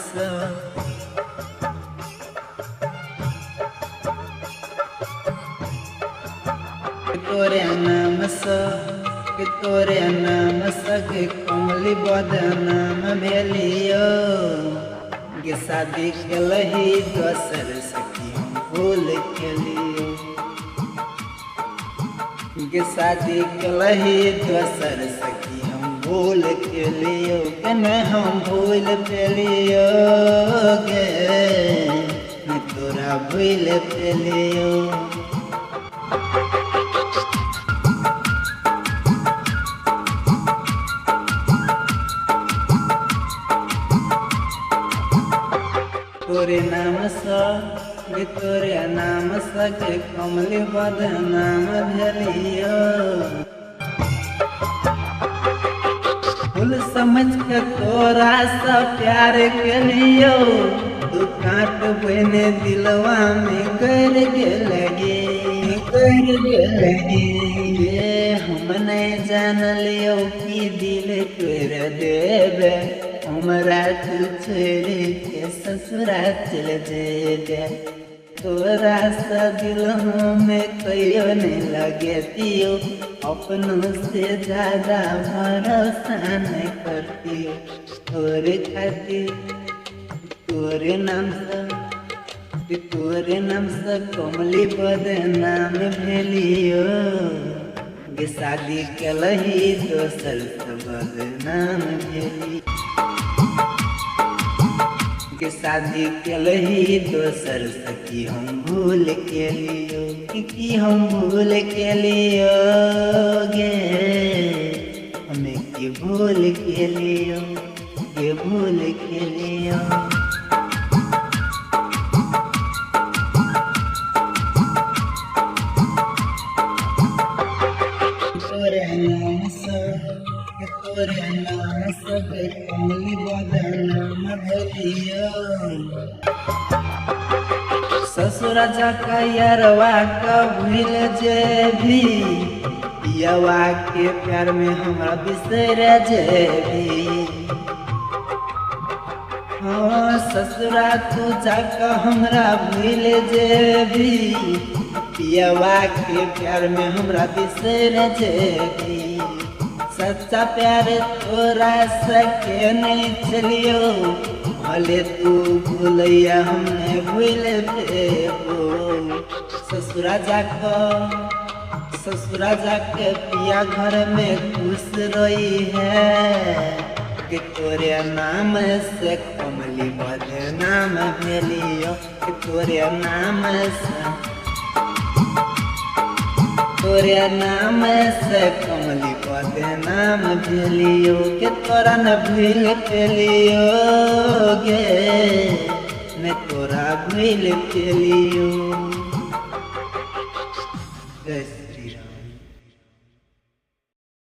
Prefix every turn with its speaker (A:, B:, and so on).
A: से तोरे नाम से के कमली बदनाम भेलियो गे शादी कलही दोसर सखी हम भूल केलियो गे शादी कलही दोसर सखी हम भूल केलियो केने हम भूल पेलियो गे मैं तोरा भूल पेलियो तोरे नाम से के कमली बदनाम भेलियो फूल समझ के तोरा से प्यार केलियो तू काट बने दिलवा में कर गेलगे ये हम नहीं जान लियो कि दिल कर देवे हमरा तू छोड़ के ससुरा चल जेबे तोरा सा दिल में कहियो नहीं लगे दियो अपनों से ज्यादा भरोसा नहीं करती तोरे खातिर तोरे नाम से कमली बदनाम भेलियो गे शादी कलही दोसर से बदनाम भेली के शादी कलही दोसर सखी हम भूल केलियो कि हम भूल केलियो गे हमें की भूल केलियो गे भूल केलियो तोरे नाम से कमली बदनाम भेलियो ससुर जाका यारवा का भूल जेबी पियवा के प्यार में हमरा बिसर जेबी हाँ ससुरा तू जाका हमरा भूल जेबी पियवा के प्यार में हमरा बिसर जेबी सच्चा प्यार तोरा सके नहीं चलियो भले तू भूलैया हमने भूल देबो ससुरा जाके पिया घर में खुश रही है कि तोरे नाम से कमली बदनाम भेलियो कि तोरे नाम से कमली बदनाम भेलियो के तोरा न भूल पेलियो गे मैं तोरा भूल पेलियो।